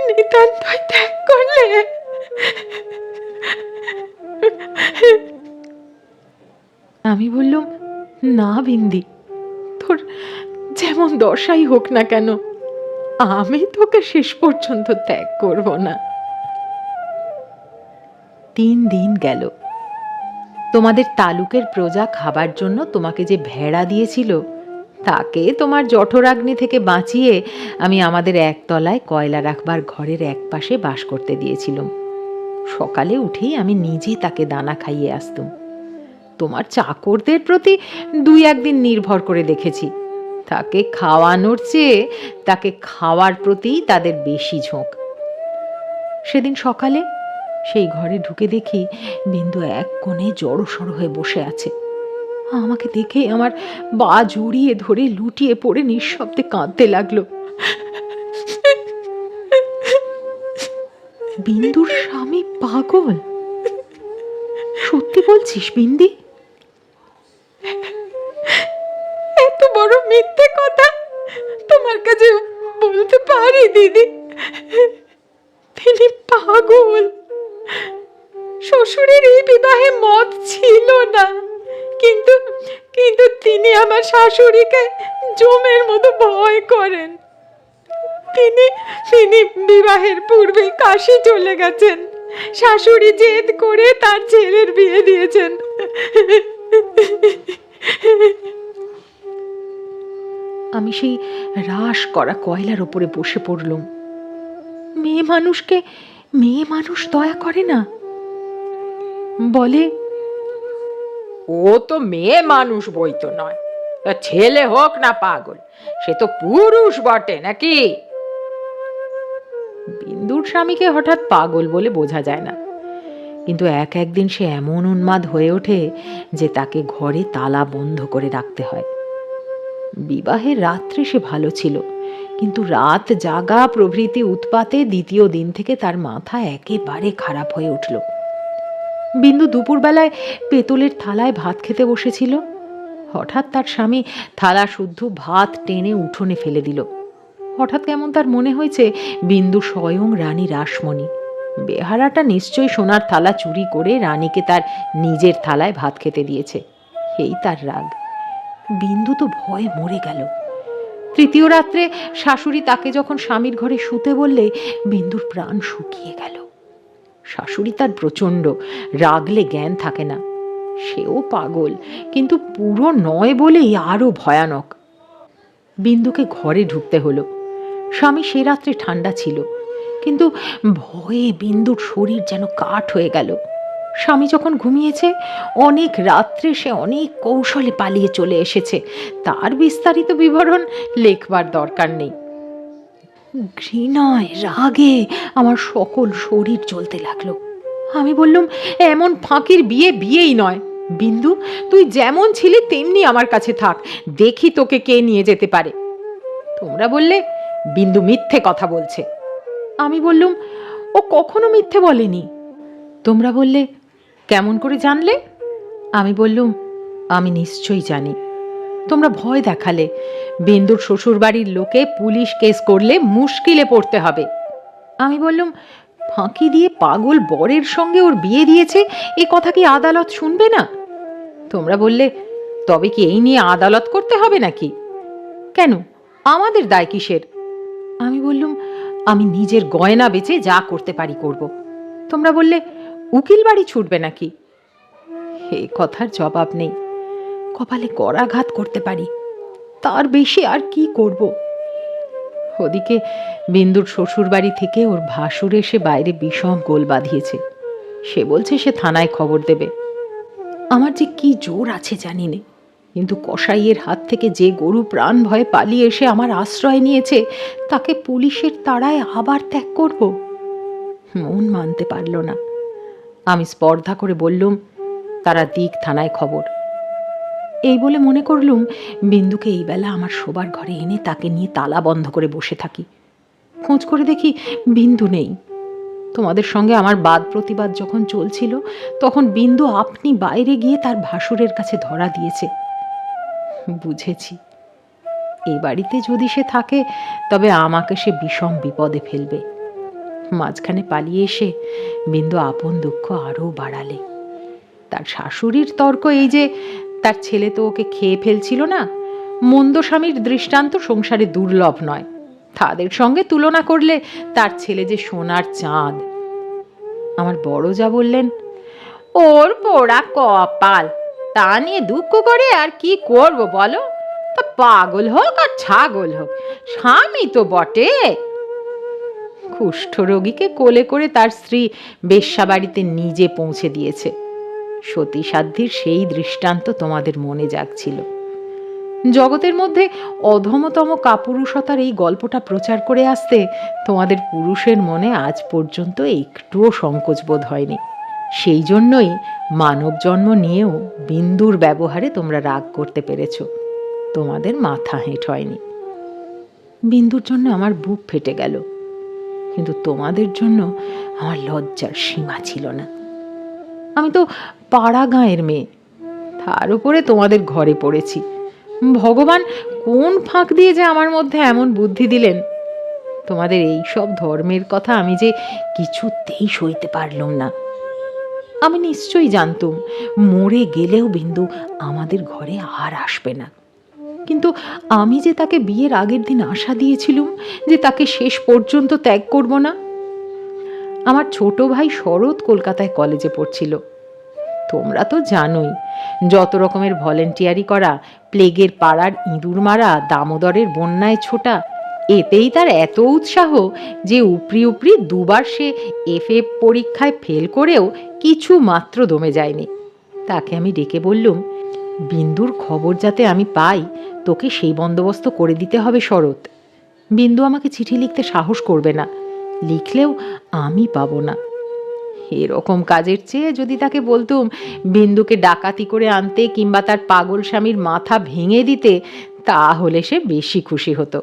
নিতান্তই ত্যাগ করলে। আমি বললুম, না বিন্দি, তোর যেমন দশাই হোক না কেন আমি তোকে শেষ পর্যন্ত ত্যাগ করব না। 3 দিন গেল। তোমাদের তালুকের প্রজা খাবার জন্য তোমাকে যে ভেড়া দিয়েছিল তাকে তোমার জঠরাগ্নি থেকে বাঁচিয়ে আমি আমাদের একতলায় কয়লা রাখবার ঘরের একপাশে বাস করতে দিয়েছিলাম। সকালে উঠেই আমি নিজে তাকে দানা খাইয়ে আসতুম। তোমার চাকরদের প্রতি 2-1 দিন নির্ভর করে দেখেছি, তাকে খাওয়ানোর চেয়ে তাকে খাওয়ার প্রতি তাদের বেশি ঝোঁক। সেদিন সকালে সেই ঘরে ঢুকে দেখি বিন্দু এক কোণে জড়সড় হয়ে বসে আছে। আমাকে দেখে আমার বা জড়িয়ে ধরে লুটিয়ে পড়ে নিঃশব্দে কাঁদতে লাগলো। বিন্দুর স্বামী পাগল? সত্যি বলছিস বিন্দি? এত বড় মিথ্যে কথা তোমার কাছে বলতে পারি দিদি? তিনি পাগল। শ্বশুরের এই বিবাহে মত ছিল না, কিন্তু তিনি আমার শাশুড়িকে জমের মতো ভয় করেন। তিনি তিনি বিবাহের পূর্বেই কাশি চলে গেছেন। শাশুড়ি জেদ করে তার ছেলের বিয়ে দিয়েছেন। আমি সেই রাশ করা কয়লার ওপরে বসে পড়লুম। মেয়ে মানুষকে মেয়ে মানুষ দয়া করে না, বলে ও তো মেয়ে মানুষ বই তো নয়, তা ছেলে হোক না পাগল, সে তো পুরুষ বটে নাকি? বিন্দুর স্বামীকে হঠাৎ পাগল বলে বোঝা যায় না, কিন্তু একদিন সে এমন উন্মাদ হয়ে ওঠে যে তাকে ঘরে তালা বন্ধ করে রাখতে হয়। বিবাহের রাত্রে সে ভালো ছিল, কিন্তু রাত জাগা প্রভৃতি উৎপাতে দ্বিতীয় দিন থেকে তার মাথা একেবারে খারাপ হয়ে উঠল। বিন্দু দুপুরবেলায় পেতলের থালায় ভাত খেতে বসেছিল। হঠাৎ তার স্বামী থালা শুদ্ধ ভাত টেনে উঠোনে ফেলে দিল। হঠাৎ কেমন তার মনে হয়েছে বিন্দু স্বয়ং রানী রাসমণি। বেহারাটা নিশ্চয়ই সোনার থালা চুরি করে রানীকে তার নিজের থালায় ভাত খেতে দিয়েছে, এই তার রাগ। বিন্দু তো ভয়ে মরে গেল। তৃতীয় রাত্রে শাশুড়ি তাকে যখন স্বামীর ঘরে শুতে বললে, বিন্দুর প্রাণ শুকিয়ে গেল। শাশুড়ি তার প্রচণ্ড, রাগলে জ্ঞান থাকে না। সেও পাগল, কিন্তু পুরো নয় বলেই আরো ভয়ানক। বিন্দুকে ঘরে ঢুকতে হলো। স্বামী সে রাত্রে ঠান্ডা ছিল, কিন্তু ভয়ে বিন্দুর শরীর যেন কাঠ হয়ে গেল। স্বামী যখন ঘুমিয়েছে, অনেক রাত্রে সে অনেক কৌশলে পালিয়ে চলে এসেছে। তার বিস্তারিত বিবরণ লেখবার দরকার নেই। ঘৃণায় রাগে আমার সকল শরীর জ্বলতে লাগলো। আমি বললুম, এমন ফাঁকির বিয়ে বিয়েই নয়। বিন্দু, তুই যেমন ছিলি তেমনি আমার কাছে থাক, দেখি তোকে কে নিয়ে যেতে পারে। তোমরা বললে বিন্দু মিথ্যে কথা বলছে। আমি বললুম, ও কখনো মিথ্যে বলেনি। তোমরা বললে, কেমন করে জানলে? আমি বললুম, আমি নিশ্চয়ই জানি। তোমরা ভয় দেখালে, বিন্দুর শ্বশুরবাড়ির লোকে পুলিশ কেস করলে মুশকিলে পড়তে হবে। আমি বললুম, ফাঁকি দিয়ে পাগল বরের সঙ্গে ওর বিয়ে দিয়েছে, এ কথা কি আদালত শুনবে না? তোমরা বললে, তবে কি এই নিয়ে আদালত করতে হবে নাকি? কেন, আমাদের দায় কিসের? আমি বললুম, আমি নিজের গয়না বেচে যা করতে পারি করব। তোমরা বললে, উকিল বাড়ি ছুটবে নাকি? এ কথার জবাব নেই। কপালে করাঘাত করতে পারি, তার বেশি আর কি করব? ওদিকে বিন্দুর শ্বশুর বাড়ি থেকে ওর ভাসুর এসে বাইরে বিষম গোল বাঁধিয়েছে। সে বলছে সে থানায় খবর দেবে। আমার যে কি জোর আছে জানি নে, কিন্তু কসাইয়ের হাত থেকে যে গরু প্রাণ ভয়ে পালিয়ে এসে আমার আশ্রয় নিয়েছে, তাকে পুলিশের তাড়ায় আবার ত্যাগ করব? মন মানতে পারল না। আমি স্পর্ধা করে বললুম, তারা দিক থানায় খবর। এই বলে মনে করলুম বিন্দুকে এই বেলা আমার শোবার ঘরে এনে তাকে নিয়ে তালা বন্ধ করে বসে থাকি। খোঁজ করে দেখি বিন্দু নেই। তোমাদের সঙ্গে আমার বাদ প্রতিবাদ যখন চলছিল, তখন বিন্দু আপনি বাইরে গিয়ে তার ভাসুরের কাছে ধরা দিয়েছে। বুঝেছি, এই বাড়িতে যদি সে থাকে, তবে আমাকে সে বিষম বিপদে ফেলবে। মাঝখানে পালিয়ে এসে বিন্দু আপন দুঃখ আরও বাড়ালে। তার শাশুড়ির তর্ক এই যে, তার ছেলে তো ওকে খেয়ে ফেলছিল না, মন্দ স্বামীর দৃষ্টান্ত সংসারে দুর্লভ নয়, তাদের সঙ্গে তুলনা করলে তার ছেলে যে সোনার চাঁদ। আমার বড় যা বললেন, ওর পোড়া কপাল, তা নিয়ে দুঃখ করে আর কি করব বলো? তা পাগল হোক আর ছাগল হোক, স্বামী তো বটে। কুষ্ঠরোগীকে কোলে করে তার স্ত্রী বেশ্যাবাড়িতে নিজে পৌঁছে দিয়েছে। সতী সাধ্যির সেই দৃষ্টান্ত তোমাদের মনে জাগছিল। জগতের মধ্যে অধমতম কাপুরুষতার এই গল্পটা প্রচার করে আসতে তোমাদের পুরুষের মনে আজ পর্যন্ত একটুও সংকোচ বোধ হয়নি। সেই জন্যই মানব জন্ম নিয়েও বিন্দুর ব্যবহারে তোমরা রাগ করতে পেরেছ, তোমাদের মাথা হেঁট হয়নি। বিন্দুর জন্য আমার বুক ফেটে গেল, কিন্তু তোমাদের জন্য আমার লজ্জার সীমা ছিল না। আমি তো পাড়া গাঁয়ের মেয়ে, তার উপরে তোমাদের ঘরে পড়েছি। ভগবান কোন ফাঁক দিয়ে যে আমার মধ্যে এমন বুদ্ধি দিলেন, তোমাদের এই সব ধর্মের কথা আমি যে কিছুতেই সইতে পারলাম না। আমি নিশ্চয়ই জানতুম মরে গেলেও বিন্দু আমাদের ঘরে আর আসবে না। কিন্তু আমি যে তাকে বিয়ের আগের দিন আশা দিয়েছিলুম যে তাকে শেষ পর্যন্ত ত্যাগ করব না। আমার ছোট ভাই শরৎ কলকাতায় কলেজে পড়ছিল। তোমরা তো জানোই, যত রকমের ভলেন্টিয়ারি করা, প্লেগের পাড়ার ইঁদুর মারা, দামোদরের বন্যায় ছোটা, এতেই তার এত উৎসাহ যে উপরি উপরি দুবার সে এফএ পরীক্ষায় ফেল করেও কিছু মাত্র দমে যায়নি। তাকে আমি ডেকে বললুম, বিন্দুর খবর যাতে আমি পাই, তোকে সেই বন্দোবস্ত করে দিতে হবে শরৎ। বিন্দু আমাকে চিঠি লিখতে সাহস করবে না, লিখলেও আমি পাবো না। এরকম কাজের চেয়ে যদি তাকে বলতুম বিন্দুকে ডাকাতি করে আনতে কিংবা তার পাগল স্বামীর মাথা ভেঙে দিতে, তাহলে সে বেশি খুশি হতো।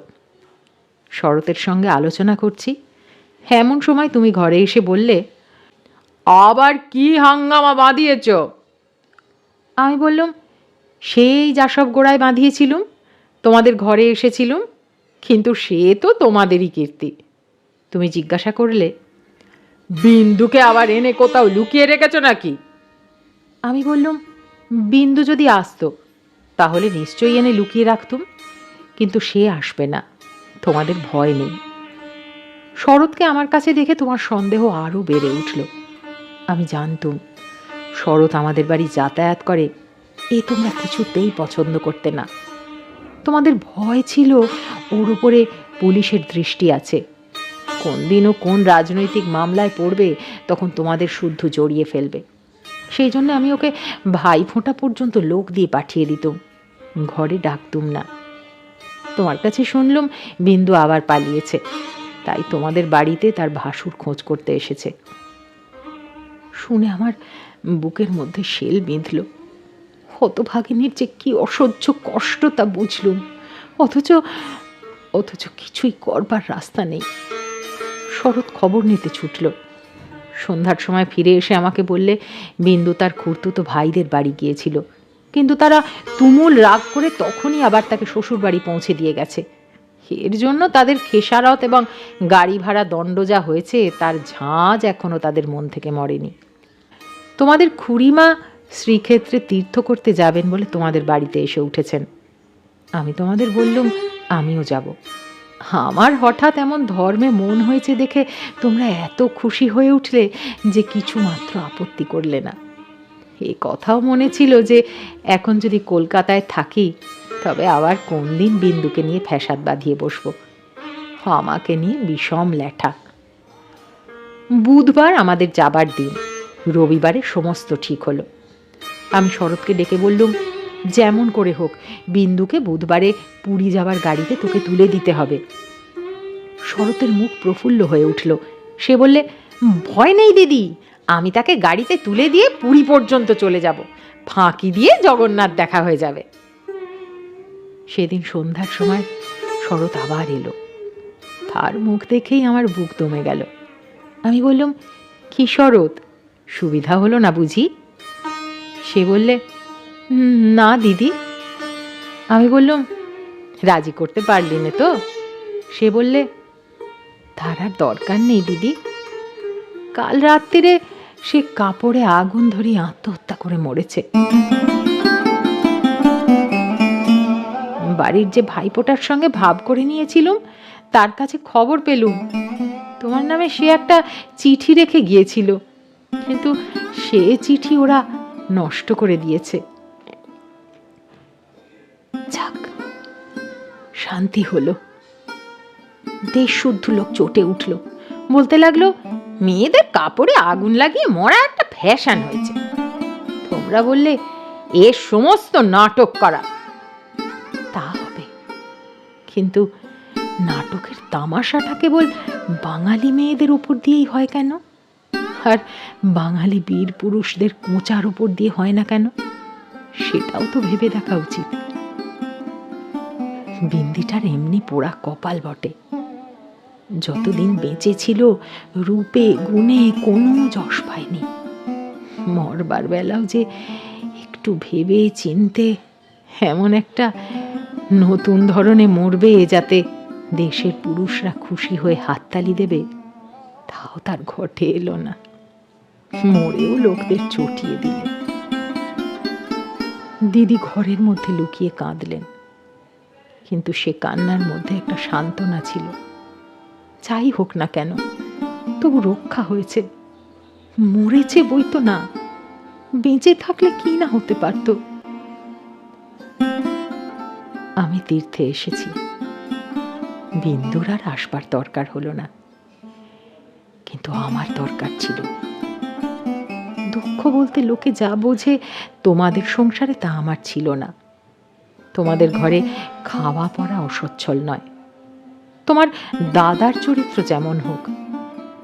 শরতের সঙ্গে আলোচনা করছি, এমন সময় তুমি ঘরে এসে বললে, আবার কি হাঙ্গামা বাঁধিয়েছ? আমি বললাম, সেই যা সব গোড়ায় বাঁধিয়েছিলুম, তোমাদের ঘরে এসেছিলুম, কিন্তু সে তো তোমাদেরই কীর্তি। তুমি জিজ্ঞাসা করলে, বিন্দুকে আবার এনে কোথাও লুকিয়ে রেখেছ নাকি? আমি বললুম, বিন্দু যদি আসতো তাহলে নিশ্চয়ই এনে লুকিয়ে রাখতুম, কিন্তু সে আসবে না, তোমাদের ভয় নেই। শরৎকে আমার কাছে দেখে তোমার সন্দেহ আরও বেড়ে উঠল। আমি জানতুম শরৎ আমাদের বাড়ি যাতায়াত করে, এ তোমরা কিছুতেই পছন্দ করতে না। তোমাদের ভয় ছিল ওর উপরে পুলিশের দৃষ্টি আছে, কোন দিন ও কোন রাজনৈতিক মামলায় পড়বে, তখন তোমাদের শুদ্ধ জড়িয়ে ফেলবে। সেই জন্য আমি ওকে ভাইফোঁটা পর্যন্ত লোক দিয়ে পাঠিয়ে দিতুম, ঘরে ডাকতুম না। তোমার কাছে শুনলুম বিন্দু আবার পালিয়েছে, তাই তোমাদের বাড়িতে তার ভাসুর খোঁজ করতে এসেছে। শুনে আমার বুকের মধ্যে শেল বিঁধল। হতভাগিনীর যে কি অসহ্য কষ্ট তা বুঝলুম, অথচ কিছুই করবার রাস্তা নেই। শরৎ খবর নিতে ছুটল। সন্ধ্যার সময় ফিরে এসে আমাকে বললে, বিন্দু তার খুড়তুতো ভাইদের বাড়ি গিয়েছিল, কিন্তু তারা তুমুল রাগ করে তখনই আবার তাকে শ্বশুর বাড়ি পৌঁছে দিয়ে গেছে। এর জন্য তাদের খেসারত এবং গাড়ি ভাড়া দণ্ড যা হয়েছে, তার ঝাঁজ এখনো তাদের মন থেকে মরেনি। তোমাদের খুড়িমা শ্রীক্ষেত্রে তীর্থ করতে যাবেন বলে তোমাদের বাড়িতে এসে উঠেছেন। আমি তোমাদের বললুম আমিও যাব। আমার হঠাৎ এমন ধর্মে মন হয়েছে দেখে তোমরা এত খুশি হয়ে উঠলে যে কিছু মাত্র আপত্তি করলে না। এ কথাও মনে ছিল যে এখন যদি কলকাতায় থাকি, তবে আবার কোন দিন বিন্দুকে নিয়ে ফ্যাসাদ বাঁধিয়ে বসবো। আমাকে নিয়ে বিষম ল্যাঠা। বুধবার আমাদের যাবার দিন, রবিবারে সমস্ত ঠিক হলো। আমি শরৎকে ডেকে বললুম, যেমন করে হোক বিন্দুকে বুধবারে পুরী যাবার গাড়িতে তোকে তুলে দিতে হবে। শরতের মুখ প্রফুল্ল হয়ে উঠল। সে বললে, ভয় নেই দিদি, আমি তাকে গাড়িতে তুলে দিয়ে পুরী পর্যন্ত চলে যাব, ফাঁকি দিয়ে জগন্নাথ দেখা হয়ে যাবে। সেদিন সন্ধ্যার সময় শরৎ আবার এলো। তার মুখ দেখেই আমার বুক দমে গেল। আমি বললাম, কি শরৎ, সুবিধা হলো না বুঝি? সে বললে, না দিদি। আমি বললাম, রাজি করতে পারলি না তো? সে বললে, তার আর দরকার নেই দিদি। কাল রাত্রিরে সে কাপড়ে আগুন ধরিয়ে আত্মহত্যা করে মরেছে। বাড়ির যে ভাইপোটার সঙ্গে ভাব করে নিয়েছিলুম, তার কাছে খবর পেলুম তোমার নামে সে একটা চিঠি রেখে গিয়েছিল, কিন্তু সে চিঠি ওরা নষ্ট করে দিয়েছে। যাক, শান্তি হলো। দেশ শুদ্ধ লোক চটে উঠল, বলতে লাগলো, মেয়েদের কাপড়ে আগুন লাগিয়ে মরা একটা ফ্যাশন হয়েছে। তোমরা বললে এর সমস্ত নাটক করা। তা হবে, কিন্তু নাটকের তামাশাটা কেবল বাঙালি মেয়েদের উপর দিয়েই হয় কেন, আর বাঙালি বীর পুরুষদের কোঁচার উপর দিয়ে হয় না কেন? সেটাও তো ভেবে দেখা উচিত। বিন্দিটার এমনি পোড়া কপাল বটে। যতদিন বেঁচে ছিল রূপে গুণে কোনো যশ পায়নি। মরবার বেলাও যে একটু ভেবে চিনতে এমন একটা নতুন ধরনে মরবে যাতে দেশের পুরুষরা খুশি হয়ে হাততালি দেবে, তাও তার ঘটে এলো না। মরেও লোকদের চটিয়ে দিলেন। দিদি ঘরের মধ্যে লুকিয়ে কাঁদলেন। কিন্তু সে কান্নার মধ্যে একটা সান্ত্বনা ছিল। যাই হোক না কেন, তবু রক্ষা হয়েছে। মরেছে বই তো না, বেঁচে থাকলে কি না হতে পারত। আমি তীর্থে এসেছি, বিন্দুর আর আসবার দরকার হলো না, কিন্তু আমার দরকার ছিল। দুঃখ বলতে লোকে যা বোঝে তোমাদের সংসারে তা আমার ছিল না। তোমাদের ঘরে খাওয়া পড়া অসচ্ছল নয়। তোমার দাদার চরিত্র যেমন হোক,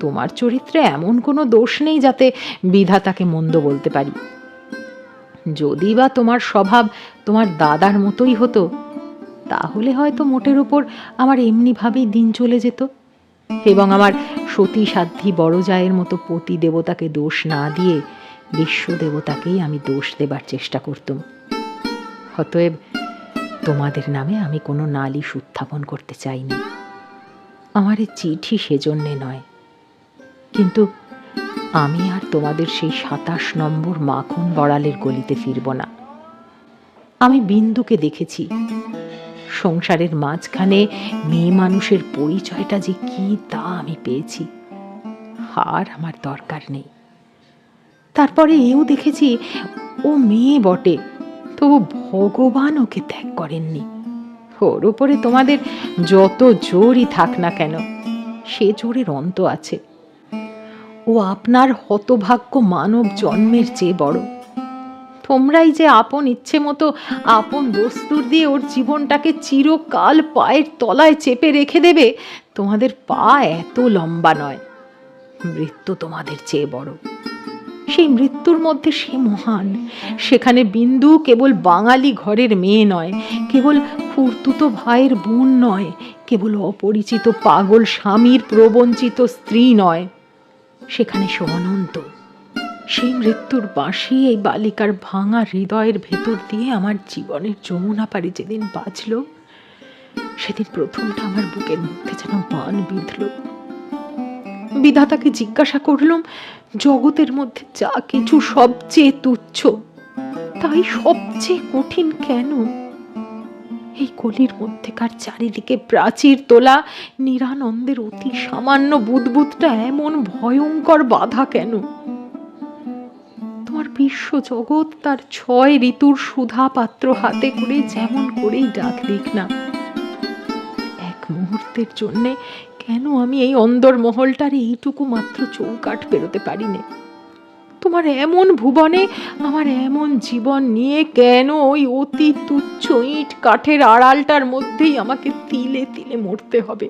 তোমার চরিত্রে এমন কোনো দোষ নেই যাতে বিধাতাকে মন্দ বলতে পারি। যদি বা তোমার স্বভাব তোমার দাদার মতোই হতো, তাহলে হয়তো মোটের উপর আমার এমনিভাবেই দিন চলে যেত, এবং আমার সতী সাধ্বী বড় জায়ের মতো পতি দেবতাকে দোষ না দিয়ে বিশ্ব দেবতাকেই আমি দোষ দেবার চেষ্টা করতুম। অতএব তোমাদের নামে আমি কোনো নালিশ উত্থাপন করতে চাইনি। আমার এই চিঠি সেজন্যে নয়, কিন্তু আমি আর তোমাদের সেই 27 নম্বর মাখন বড়ালের গলিতে ফিরব না। আমি বিন্দুকে দেখেছি। সংসারের মাঝখানে মেয়ে মানুষের পরিচয়টা যে কি তা আমি পেয়েছি। আর আমার দরকার নেই। তারপরে এও দেখেছি ও মেয়ে বটে, তবু ভগবান ওকে ত্যাগ করেননি। ওর উপরে তোমাদের যত জোরই থাক না কেন, সে জোরের অন্ত আছে। ও আপনার হতভাগ্য মানব জন্মের চেয়ে বড়। তোমরাই যে আপন ইচ্ছে মতো আপন দস্তুর দিয়ে ওর জীবনটাকে চিরকাল পায়ের তলায় চেপে রেখে দেবে, তোমাদের পা এত লম্বা নয়। মৃত্যু তোমাদের চেয়ে বড়। সেই মৃত্যুর মধ্যে সে মহান। সেখানে বিন্দু কেবল বাঙালি ঘরের মেয়ে নয়, কেবল খুড়তুতো ভাইয়ের বোন নয়, কেবল অপরিচিত পাগল স্বামীর প্রবঞ্চিত স্ত্রী নয়, সেখানে সে অনন্ত। সেই মৃত্যুর বাঁশি এই বালিকার ভাঙা হৃদয়ের ভেতর দিয়ে আমার জীবনের যমুনা পাড়ি যেদিন বাজল, সেদিন প্রথমটা আমার বুকের মধ্যে যেন বান বিঁধল। বিধাতাকে জিজ্ঞাসা করলাম, জগতের মধ্যে যা কিছু সবচেয়ে তুচ্ছ, তাই সবচেয়ে কঠিন কেন? এই কলির মধ্যেকার চারিদিকে প্রাচীর তোলা নিরানন্দের অতি সামান্য বুদবুদটা এমন ভয়ঙ্কর বাধা কেন? তোমার বিশ্ব জগৎ তার 6 ঋতুর সুধা পাত্র হাতে করে যেমন করেই ডাক দিক না, এক মুহূর্তের জন্যে কেন আমি এই অন্দর মহলটার এইটুকু মাত্র চৌকাঠ পেরোতে পারিনি? তোমার এমন ভুবনে আমার এমন জীবন নিয়ে কেন ওই অতি তুচ্ছ ইট কাঠের আড়ালটার মধ্যেই আমাকে তিলে তিলে মরতে হবে?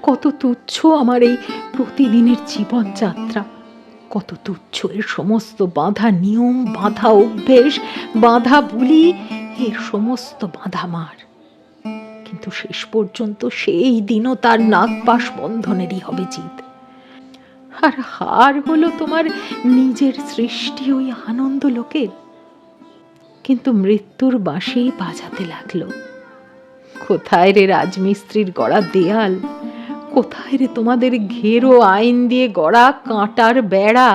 কত তুচ্ছ আমার এই প্রতিদিনের জীবন যাত্রা, কত তুচ্ছ এর সমস্ত বাঁধা নিয়ম, বাঁধা অভ্যেস, বাঁধা বুলি, এর সমস্ত বাঁধা মার। কিন্তু শেষ পর্যন্ত সেই দিনও তার নাগপাশ বন্ধনেরই হবে জিত। আর হার হলো তোমার নিজের সৃষ্টি ওই আনন্দ লোকের। কিন্তু মৃত্যুর বাঁশি বাজাতে লাগলো। কোথায় রে রাজমিস্ত্রির গড়া দেয়াল? কোথায় রে তোমাদের ঘেরো আইন দিয়ে গড়া কাঁটার বেড়া?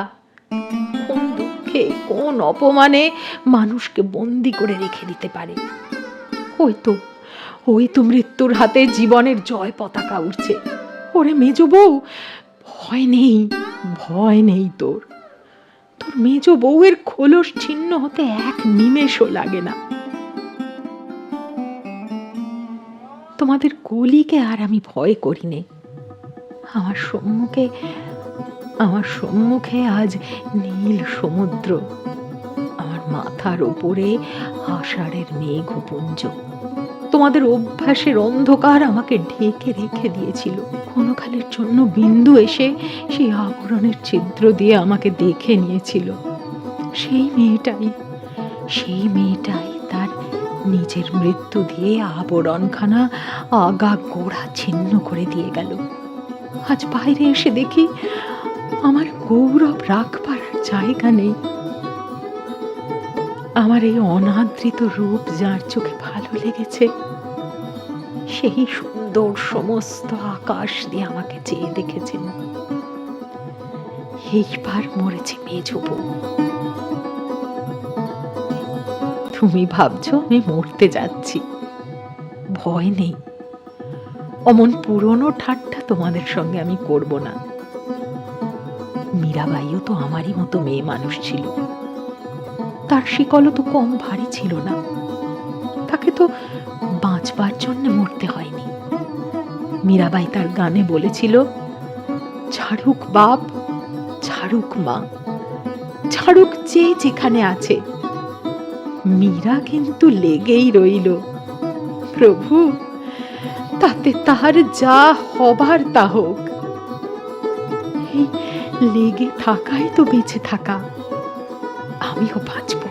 কোন দুঃখে, কোন অপমানে মানুষকে বন্দি করে রেখে দিতে পারে? ওই তো মৃত্যুর হাতে জীবনের জয় পতাকা উঠছে। ওরে মেজ বউ, ভয় নেই, ভয় নেই তোর। তোর মেজ বউয়ের খোলস ছিন্ন হতে এক নিমেষও লাগে না। তোমাদের কলিকে আর আমি ভয় করি নে। আমার সম্মুখে আজ নীল সমুদ্র, আমার মাথার ওপরে আষাঢ়ের মেঘপুঞ্জ। তোমাদের অভ্যাসের অন্ধকার আমাকে ঢেকে রেখে দিয়েছিল। ক্ষণকালের জন্য বিন্দু এসে সেই আবরণের ছিদ্র দিয়ে আমাকে দেখে নিয়েছিল। সেই মেয়েটাই তার নিজের মৃত্যু দিয়ে আবরণখানা আগা গোড়া ছিন্ন করে দিয়ে গেল। আজ বাইরে এসে দেখি আমার গৌরব রাখবার জায়গা নেই। আমার এই অনাদৃত রূপ যার চোখে ভালো লেগেছে, সেই সুন্দর সমস্ত আকাশ দিয়ে আমাকে চেয়ে দেখেছেন। এইবার মরেছে মেজ বউ। তুমি ভাবছো আমি মরতে যাচ্ছি, ভয় নেই। অমন পুরনো ঠাট্টা তোমাদের সঙ্গে আমি করব না। মীরাবাইও তো আমারই মতো মেয়ে মানুষ ছিল, তার শিকলও তো কম ভারী ছিল না। তাকে তো বাঁচবার জন্য মরতে হয়নি। মীরাবাই তার গানে বলেছিল, ছাড়ুক বাপ, ছাড়ুক মা, ছাড়ুক যে যেখানে আছে। মীরা কিন্তু লেগেই রইল। প্রভু, তাতে তার যা হবার তা হোক। এই লেগে থাকাই তো বেঁচে থাকা। আমিও বাঁচব,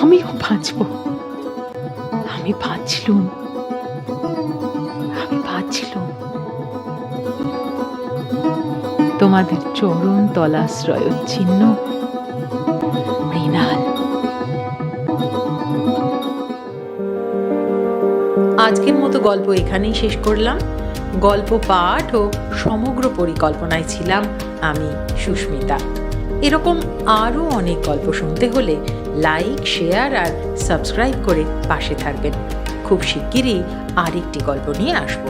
আমিও বাঁচব। আমি বাঁচলুম, আমি বাঁচলুম। তোমাদের চরণ তলাশ্রয় চিহ্ন, মৃণাল। আজকের মতো গল্প এখানেই শেষ করলাম। গল্প পাঠ ও সমগ্র পরিকল্পনায় ছিলাম আমি, সুস্মিতা। এরকম আরও অনেক গল্প শুনতে হলে লাইক, শেয়ার আর সাবস্ক্রাইব করে পাশে থাকবেন। খুব শিগগিরই আরেকটি গল্প নিয়ে আসবো।